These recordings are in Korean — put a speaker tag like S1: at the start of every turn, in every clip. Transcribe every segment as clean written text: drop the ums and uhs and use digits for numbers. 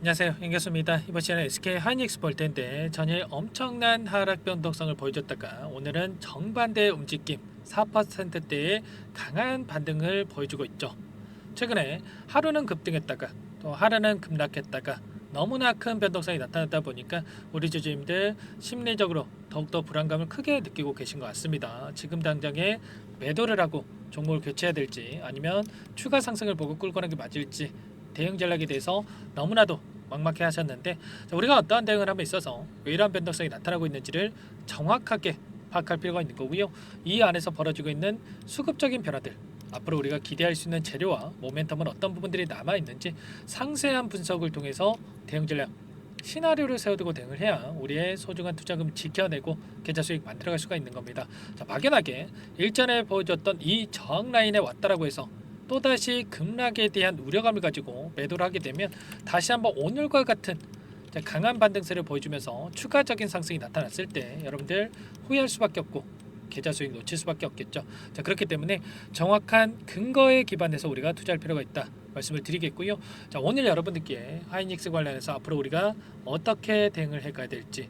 S1: 안녕하세요, 윤교수입니다. 이번 시간에 SK 하이닉스 볼 텐데 전일 엄청난 하락 변동성을 보여줬다가 오늘은 정반대 움직임 4%대의 강한 반등을 보여주고 있죠. 최근에 하루는 급등했다가 또 하루는 급락했다가 너무나 큰 변동성이 나타났다 보니까 우리 주주님들 심리적으로 더욱더 불안감을 크게 느끼고 계신 것 같습니다. 지금 당장에 매도를 하고 종목을 교체해야 될지 아니면 추가 상승을 보고 끌고 가는 게 맞을지 대응 전략에 대해서 너무나도 막막해 하셨는데, 우리가 어떠한 대응을 함에 있어서 왜 이러한 변동성이 나타나고 있는지를 정확하게 파악할 필요가 있는 거고요. 이 안에서 벌어지고 있는 수급적인 변화들, 앞으로 우리가 기대할 수 있는 재료와 모멘텀은 어떤 부분들이 남아 있는지 상세한 분석을 통해서 대응 전략 시나리오를 세워두고 대응을 해야 우리의 소중한 투자금 지켜내고 계좌 수익 만들어갈 수가 있는 겁니다. 자, 막연하게 일전에 보여줬던 이 저항 라인에 왔다라고 해서 또다시 급락에 대한 우려감을 가지고 매도를 하게 되면 다시 한번 오늘과 같은 강한 반등세를 보여주면서 추가적인 상승이 나타났을 때 여러분들 후회할 수밖에 없고 계좌 수익 놓칠 수밖에 없겠죠. 자, 그렇기 때문에 정확한 근거에 기반해서 우리가 투자할 필요가 있다 말씀을 드리겠고요. 자, 오늘 여러분들께 하이닉스 관련해서 앞으로 우리가 어떻게 대응을 해가야 될지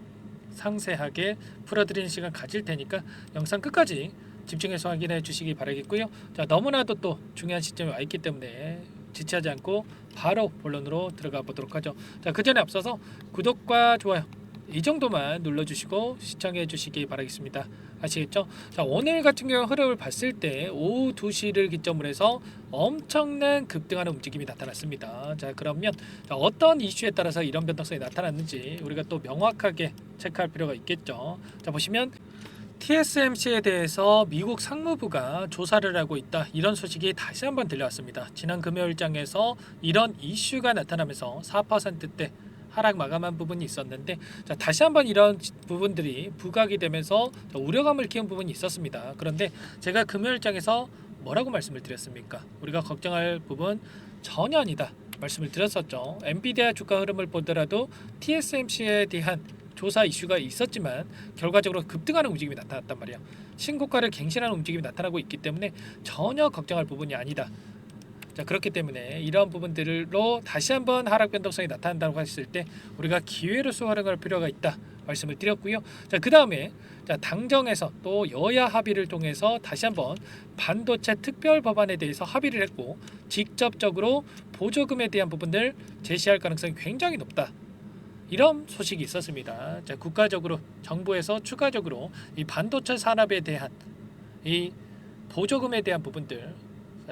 S1: 상세하게 풀어드리는 시간 가질 테니까 영상 끝까지 집중해서 확인해 주시기 바라겠고요. 자, 너무나도 또 중요한 시점에 와 있기 때문에 지체하지 않고 바로 본론으로 들어가 보도록 하죠. 자, 그 전에 앞서서 구독과 좋아요 이 정도만 눌러주시고 시청해 주시기 바라겠습니다. 아시겠죠? 자, 오늘 같은 경우 흐름을 봤을 때 오후 2시를 기점으로 해서 엄청난 급등하는 움직임이 나타났습니다. 자, 그러면 어떤 이슈에 따라서 이런 변동성이 나타났는지 우리가 또 명확하게 체크할 필요가 있겠죠. 자, 보시면 TSMC에 대해서 미국 상무부가 조사를 하고 있다, 이런 소식이 다시 한번 들려왔습니다. 지난 금요일장에서 이런 이슈가 나타나면서 4%대 하락 마감한 부분이 있었는데, 자, 다시 한번 이런 부분들이 부각이 되면서 우려감을 키운 부분이 있었습니다. 그런데 제가 금요일장에서 뭐라고 말씀을 드렸습니까? 우리가 걱정할 부분 전혀 아니다 말씀을 드렸었죠. 엔비디아 주가 흐름을 보더라도 TSMC에 대한 조사 이슈가 있었지만 결과적으로 급등하는 움직임이 나타났단 말이야. 신고가를 갱신하는 움직임이 나타나고 있기 때문에 전혀 걱정할 부분이 아니다. 자, 그렇기 때문에 이러한 부분들로 다시 한번 하락 변동성이 나타난다고 했을 때 우리가 기회로서 활용할 필요가 있다 말씀을 드렸고요. 자, 그 다음에 당정에서 또 여야 합의를 통해서 다시 한번 반도체 특별 법안에 대해서 합의를 했고 직접적으로 보조금에 대한 부분을 제시할 가능성이 굉장히 높다, 이런 소식이 있었습니다. 자, 국가적으로 정부에서 추가적으로 이 반도체 산업에 대한 이 보조금에 대한 부분들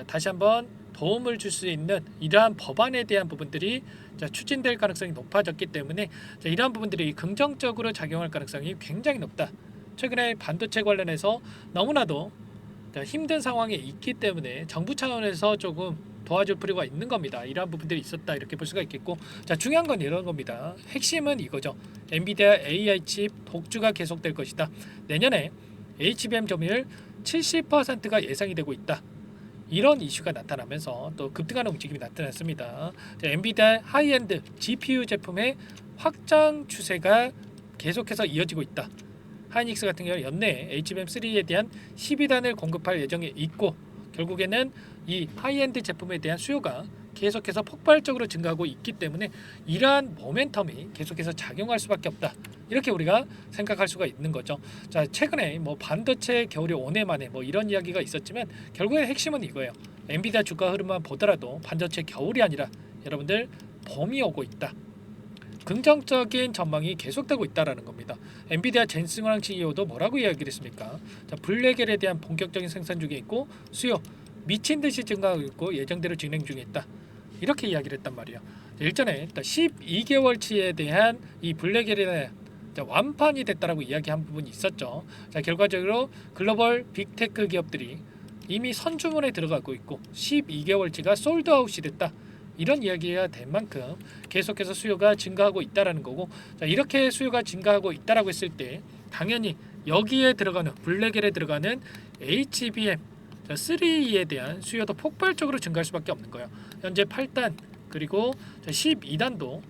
S1: 다시 한번 도움을 줄 수 있는 이러한 법안에 대한 부분들이 추진될 가능성이 높아졌기 때문에 이러한 부분들이 긍정적으로 작용할 가능성이 굉장히 높다. 최근에 반도체 관련해서 너무나도 힘든 상황에 있기 때문에 정부 차원에서 조금 도와줄 필요가 있는 겁니다. 이러한 부분들이 있었다 이렇게 볼 수가 있겠고, 자, 중요한 건 이런 겁니다. 핵심은 이거죠. 엔비디아 AI 칩 독주가 계속될 것이다. 내년에 HBM 점유율 70%가 예상이 되고 있다. 이런 이슈가 나타나면서 또 급등하는 움직임이 나타났습니다. 자, 엔비디아 하이엔드 GPU 제품의 확장 추세가 계속해서 이어지고 있다. 하이닉스 같은 경우 연내 HBM3에 대한 12단을 공급할 예정에 있고, 결국에는 이 하이엔드 제품에 대한 수요가 계속해서 폭발적으로 증가하고 있기 때문에 이러한 모멘텀이 계속해서 작용할 수밖에 없다, 이렇게 우리가 생각할 수가 있는 거죠. 자, 최근에 뭐 반도체 겨울이 오네 만에 뭐 이런 이야기가 있었지만 결국에 핵심은 이거예요. 엔비디아 주가 흐름만 보더라도 반도체 겨울이 아니라 여러분들 봄이 오고 있다, 긍정적인 전망이 계속되고 있다라는 겁니다. 엔비디아 젠슨 황 CEO도 뭐라고 이야기를 했습니까? 자, 블랙엘에 대한 본격적인 생산 중에 있고 수요 미친 듯이 증가하고 있고 예정대로 진행 중에 있다, 이렇게 이야기를 했단 말이에요. 일전에 12개월치에 대한 이 블랙엘에 대한 완판이 됐다라고 이야기한 부분이 있었죠. 자, 결과적으로 글로벌 빅테크 기업들이 이미 선주문에 들어가고 있고 12개월치가 솔드아웃이 됐다, 이런 이야기가 된 만큼 계속해서 수요가 증가하고 있다라는 거고, 자, 이렇게 수요가 증가하고 있다라고 했을 때 당연히 여기에 들어가는 블랙엘에 들어가는 HBM 3에 대한 수요도 폭발적으로 증가할 수밖에 없는 거예요. 현재 8단 그리고 12단도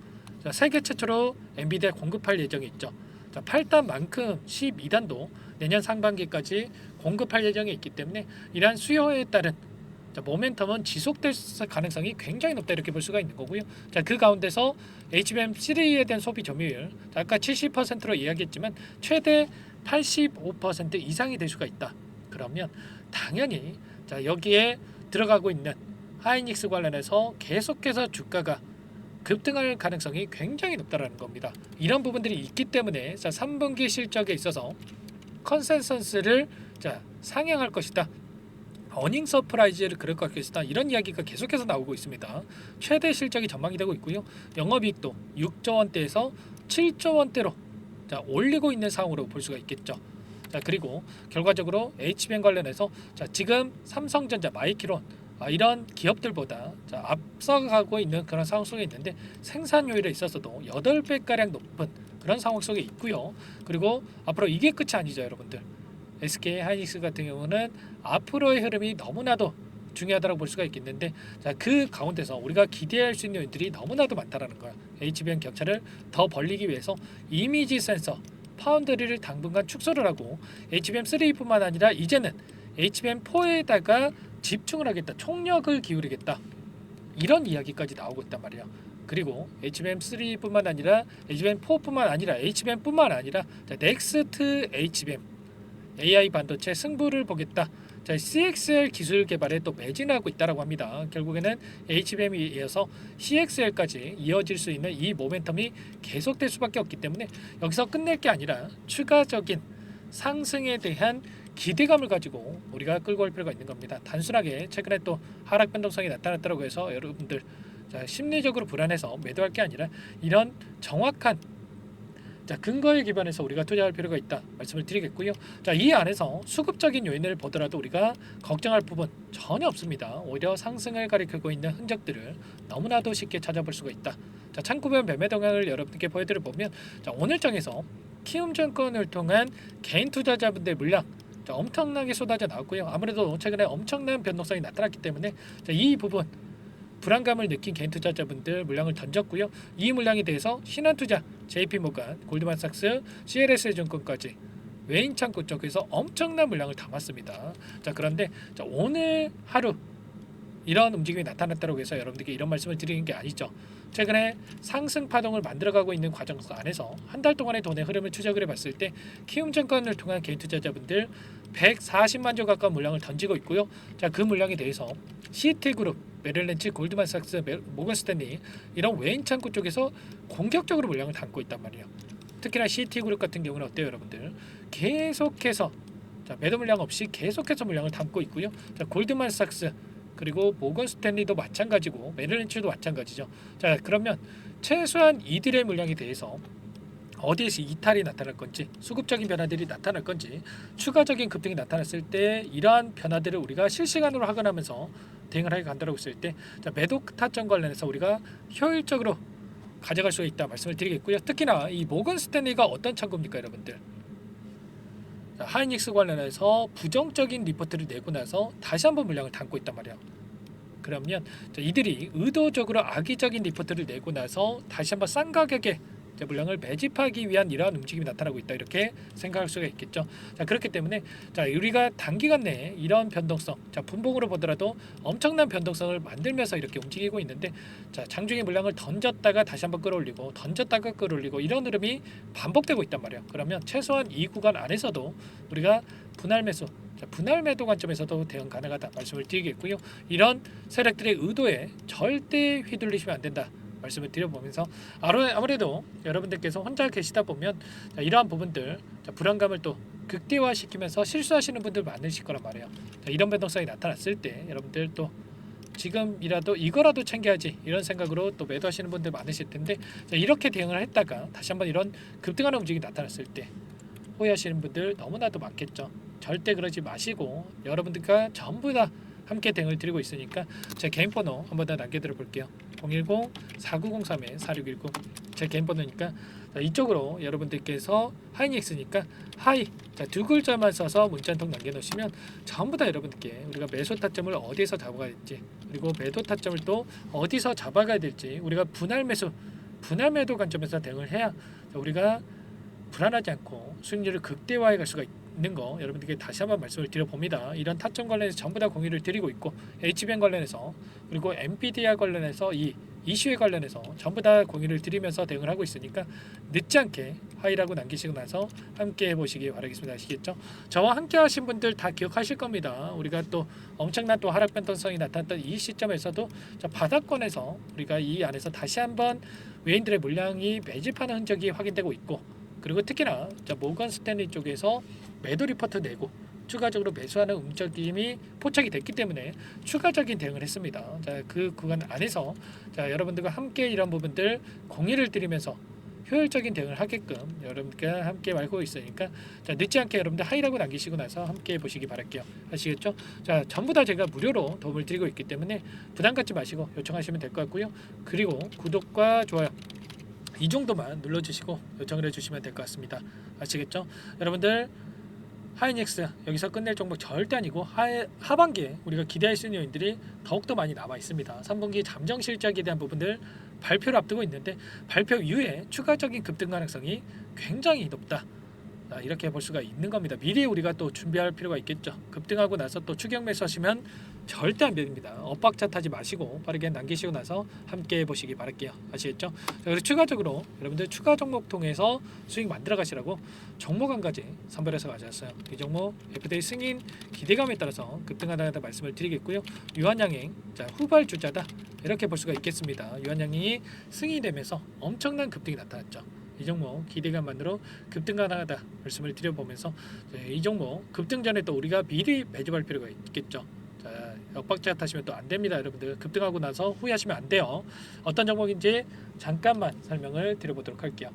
S1: 세계 최초로 엔비디아 공급할 예정이 있죠. 8단만큼 12단도 내년 상반기까지 공급할 예정에 있기 때문에 이러한 수요에 따른 자, 모멘텀은 지속될 가능성이 굉장히 높다 이렇게 볼 수가 있는 거고요. 자, 그 가운데서 HBM3에 대한 소비 점유율, 자, 아까 70%로 이야기했지만 최대 85% 이상이 될 수가 있다. 그러면 당연히 자, 여기에 들어가고 있는 하이닉스 관련해서 계속해서 주가가 급등할 가능성이 굉장히 높다라는 겁니다. 이런 부분들이 있기 때문에 자, 3분기 실적에 있어서 컨센서스를 자, 상향할 것이다. 어닝 서프라이즈를 그럴 것이다. 이런 이야기가 계속해서 나오고 있습니다. 최대 실적이 전망이 되고 있고요. 영업이익도 6조 원대에서 7조 원대로 자, 올리고 있는 상황으로 볼 수가 있겠죠. 자, 그리고 결과적으로 HBM 관련해서 자, 지금 삼성전자, 마이크론 이런 기업들보다 자, 앞서가고 있는 그런 상황 속에 있는데 생산효율에 있어서도 8배가량 높은 그런 상황 속에 있고요. 그리고 앞으로 이게 끝이 아니죠, 여러분들. SK 하이닉스 같은 경우는 앞으로의 흐름이 너무나도 중요하다고 볼 수가 있겠는데 자, 그 가운데서 우리가 기대할 수 있는 요인들이 너무나도 많다라는 거야. HBM 격차를 더 벌리기 위해서 이미지 센서, 파운드리를 당분간 축소를 하고 HBM3뿐만 아니라 이제는 HBM4에다가 집중을 하겠다, 총력을 기울이겠다, 이런 이야기까지 나오고 있단 말이야. 그리고 HBM3뿐만 아니라 HBM4뿐만 아니라 HBM뿐만 아니라 자, 넥스트 HBM AI 반도체 승부를 보겠다. 자, CXL 기술 개발에 또 매진하고 있다라고 합니다. 결국에는 HBM에 이어서 CXL까지 이어질 수 있는 이 모멘텀이 계속될 수밖에 없기 때문에 여기서 끝낼 게 아니라 추가적인 상승에 대한 기대감을 가지고 우리가 끌고 갈 필요가 있는 겁니다. 단순하게 최근에 또 하락 변동성이 나타났다고 해서 여러분들 자, 심리적으로 불안해서 매도할 게 아니라 이런 정확한 자, 근거에 기반해서 우리가 투자할 필요가 있다 말씀을 드리겠고요. 자, 이 안에서 수급적인 요인을 보더라도 우리가 걱정할 부분 전혀 없습니다. 오히려 상승을 가리키고 있는 흔적들을 너무나도 쉽게 찾아볼 수가 있다. 자, 참고별 매매 동향을 여러분께 보여드려 보면 자, 오늘장에서 키움증권을 통한 개인 투자자분들 물량 자, 엄청나게 쏟아져 나왔고요. 아무래도 최근에 엄청난 변동성이 나타났기 때문에 자, 이 부분 불안감을 느낀 개인 투자자분들 물량을 던졌고요. 이 물량에 대해서 신한투자, JP모간, 골드만삭스, CLS증권까지 외인 창구 쪽에서 엄청난 물량을 담았습니다. 자, 그런데 자, 오늘 하루 이런 움직임이 나타났다고 해서 여러분들께 이런 말씀을 드리는 게 아니죠. 최근에 상승 파동을 만들어가고 있는 과정 안에서 한 달 동안의 돈의 흐름을 추적을 해봤을 때 키움증권을 통한 개인 투자자분들 140만 조 가까운 물량을 던지고 있고요. 자, 그 물량에 대해서 시티그룹, 메릴렌치, 골드만삭스, 모건스탠리 이런 외인 창구 쪽에서 공격적으로 물량을 담고 있단 말이에요. 특히나 시티그룹 같은 경우는 어때요, 여러분들? 계속해서 자, 매도 물량 없이 계속해서 물량을 담고 있고요. 자, 골드만삭스 그리고 모건스탠리도 마찬가지고 메릴린치도 마찬가지죠. 자, 그러면 최소한 이들의 물량에 대해서 어디에서 이탈이 나타날 건지, 수급적인 변화들이 나타날 건지, 추가적인 급등이 나타났을 때 이러한 변화들을 우리가 실시간으로 확인하면서 대응을 하게 간다고 했을 때 자, 매도 타점 관련해서 우리가 효율적으로 가져갈 수 있다 말씀을 드리겠고요. 특히나 이 모건 스탠리가 어떤 창구입니까, 여러분들? 자, 하이닉스 관련해서 부정적인 리포트를 내고 나서 다시 한번 물량을 담고 있단 말이야. 그러면 자, 이들이 의도적으로 악의적인 리포트를 내고 나서 다시 한번 싼 가격에 물량을 매집하기 위한 이러한 움직임이 나타나고 있다 이렇게 생각할 수가 있겠죠. 자, 그렇기 때문에 자, 우리가 단기간 내에 이런 변동성, 자, 분봉으로 보더라도 엄청난 변동성을 만들면서 이렇게 움직이고 있는데 자, 장중에 물량을 던졌다가 다시 한번 끌어올리고 던졌다가 끌어올리고 이런 흐름이 반복되고 있단 말이에요. 그러면 최소한 이 구간 안에서도 우리가 분할 매수, 자, 분할 매도 관점에서도 대응 가능하다 말씀을 드리겠고요. 이런 세력들의 의도에 절대 휘둘리시면 안 된다 말씀을 드려보면서 아무래도 여러분들께서 혼자 계시다 보면 자, 이러한 부분들 자, 불안감을 또 극대화시키면서 실수하시는 분들 많으실 거란 말이에요. 자, 이런 변동성이 나타났을 때 여러분들 또 지금이라도 이거라도 챙겨야지 이런 생각으로 또 매도하시는 분들 많으실 텐데 자, 이렇게 대응을 했다가 다시 한번 이런 급등하는 움직임이 나타났을 때 후회하시는 분들 너무나도 많겠죠. 절대 그러지 마시고 여러분들과 전부 다 함께 대응을 드리고 있으니까 제 개인 번호 한번 더 남겨드려 볼게요. 010-4903-4619 제 개인 번호니까 자, 이쪽으로 여러분들께서 하이닉스니까 하이 자, 두 글자만 써서 문자 한 통 남겨놓으시면 전부 다 여러분들께 우리가 매수 타점을 어디서 잡아가야 될지 그리고 매도 타점을 또 어디서 잡아가야 될지 우리가 분할 매수 분할 매도 관점에서 대응을 해야 자, 우리가 불안하지 않고 수익률을 극대화해 갈 수가 있는 거 여러분들께 다시 한번 말씀을 드려봅니다. 이런 타점 관련해서 전부 다 공유를 드리고 있고 HBM 관련해서 그리고 엔비디아 관련해서 이 이슈에 관련해서 전부 다 공유를 드리면서 대응을 하고 있으니까 늦지 않게 하이라고 남기시고 나서 함께 해보시기 바라겠습니다. 아시겠죠? 저와 함께 하신 분들 다 기억하실 겁니다. 우리가 또 엄청난 또 하락 변동성이 나타났던 이 시점에서도 바닥권에서 우리가 이 안에서 다시 한번 외인들의 물량이 매집하는 흔적이 확인되고 있고, 그리고 특히나 모건 스탠리 쪽에서 매도 리포트 내고 추가적으로 매수하는 움직임이 포착이 됐기 때문에 추가적인 대응을 했습니다. 그 구간 안에서 여러분들과 함께 이런 부분들 공유를 드리면서 효율적인 대응을 하게끔 여러분과 함께 말고 있으니까 늦지 않게 여러분들 하이라고 남기시고 나서 함께 보시기 바랄게요. 아시겠죠? 전부 다 제가 무료로 도움을 드리고 있기 때문에 부담 갖지 마시고 요청하시면 될 것 같고요. 그리고 구독과 좋아요 이 정도만 눌러주시고 요청을 해주시면 될 것 같습니다. 아시겠죠? 여러분들 하이닉스 여기서 끝낼 종목 절대 아니고 하반기에 우리가 기대할 수 있는 요인들이 더욱더 많이 남아 있습니다. 3분기 잠정 실적에 대한 부분들 발표를 앞두고 있는데 발표 이후에 추가적인 급등 가능성이 굉장히 높다. 이렇게 볼 수가 있는 겁니다. 미리 우리가 또 준비할 필요가 있겠죠. 급등하고 나서 또 추격 매수하시면 절대 안 됩니다. 엇박자 타지 마시고 빠르게 남기시고 나서 함께 보시기 바랄게요. 아시겠죠? 그리고 추가적으로 여러분들 추가 종목 통해서 수익 만들어 가시라고 종목 한 가지 선별해서 가져왔어요. 이 종목 FDA 승인 기대감에 따라서 급등하다 말씀을 드리겠고요. 유한양행 후발주자다 이렇게 볼 수가 있겠습니다. 유한양행이 승인되면서 엄청난 급등이 나타났죠. 이 종목 기대감만으로 급등 가능하다 말씀을 드려보면서 이 종목 급등 전에 또 우리가 미리 매집할 필요가 있겠죠. 역박자 타시면 또 안 됩니다. 여러분들 급등하고 나서 후회하시면 안 돼요. 어떤 종목인지 잠깐만 설명을 드려보도록 할게요.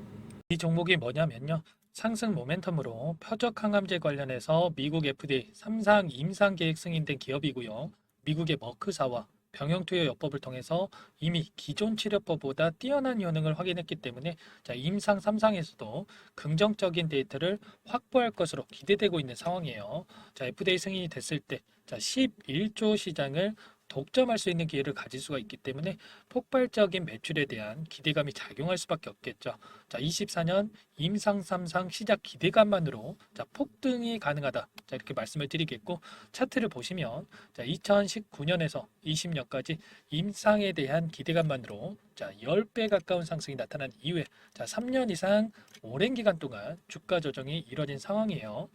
S1: 이 종목이 뭐냐면요, 상승 모멘텀으로 표적 항암제 관련해서 미국 FDA 3상 임상 계획 승인된 기업이고요. 미국의 머크사와 병용투여 요법을 통해서 이미 기존 치료법보다 뛰어난 효능을 확인했기 때문에 임상 3상에서도 긍정적인 데이터를 확보할 것으로 기대되고 있는 상황이에요. FDA 승인이 됐을 때 11조 시장을 독점할 수 있는 기회를 가질 수가 있기 때문에 폭발적인 매출에 대한 기대감이 작용할 수밖에 없겠죠. 24년 임상 3상 시작 기대감만으로 폭등이 가능하다. 이렇게 말씀을 드리겠고, 차트를 보시면 2019년에서 20년까지 임상에 대한 기대감만으로 10배 가까운 상승이 나타난 이후에 3년 이상 오랜 기간 동안 주가 조정이 이뤄진 상황이에요.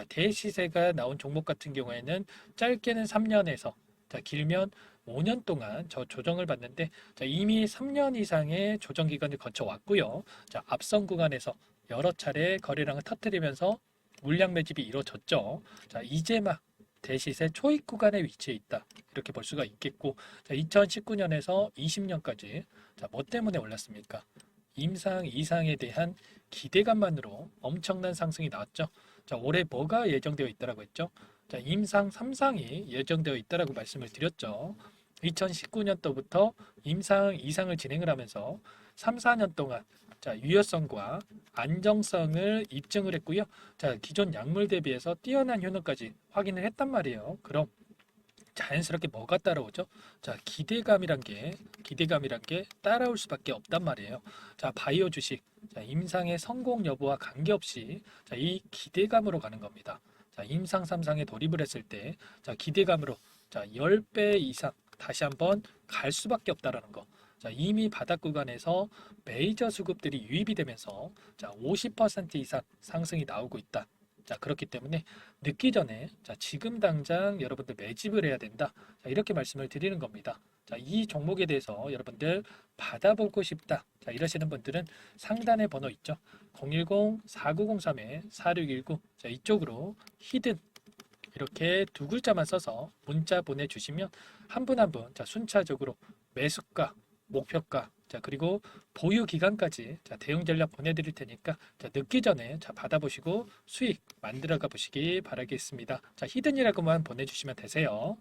S1: 대시세가 나온 종목 같은 경우에는 짧게는 3년에서 길면 5년 동안 조정을 받는데 이미 3년 이상의 조정 기간을 거쳐왔고요. 앞선 구간에서 여러 차례 거래량을 터뜨리면서 물량 매집이 이루어졌죠. 이제 막 대시세 초입 구간에 위치해 있다. 이렇게 볼 수가 있겠고, 2019년에서 20년까지 뭐 때문에 올랐습니까? 임상 이상에 대한 기대감만으로 엄청난 상승이 나왔죠. 올해 뭐가 예정되어 있다라고 했죠? 임상 3상이 예정되어 있다라고 말씀을 드렸죠. 2019년도부터 임상 2상을 진행을 하면서 3, 4년 동안 유효성과 안정성을 입증을 했고요. 기존 약물 대비해서 뛰어난 효능까지 확인을 했단 말이에요. 그럼 자연스럽게 뭐가 따라오죠? 기대감이란 게 따라올 수밖에 없단 말이에요. 바이오 주식 임상의 성공 여부와 관계없이 이 기대감으로 가는 겁니다. 임상 3상에 돌입을 했을 때 기대감으로 10배 이상 다시 한번 갈 수밖에 없다라는 거. 이미 바닥 구간에서 메이저 수급들이 유입이 되면서 50% 이상 상승이 나오고 있다. 그렇기 때문에 늦기 전에 지금 당장 여러분들 매집을 해야 된다. 이렇게 말씀을 드리는 겁니다. 이 종목에 대해서 여러분들 받아보고 싶다. 이러시는 분들은 상단에 번호 있죠. 010-4903-4619 이쪽으로 히든 이렇게 두 글자만 써서 문자 보내주시면 한 분 한 분 순차적으로 매수가, 목표가, 그리고 보유 기간까지 대응 전략 보내드릴 테니까 늦기 전에 받아보시고 수익 만들어가 보시기 바라겠습니다. 히든이라고만 보내주시면 되세요.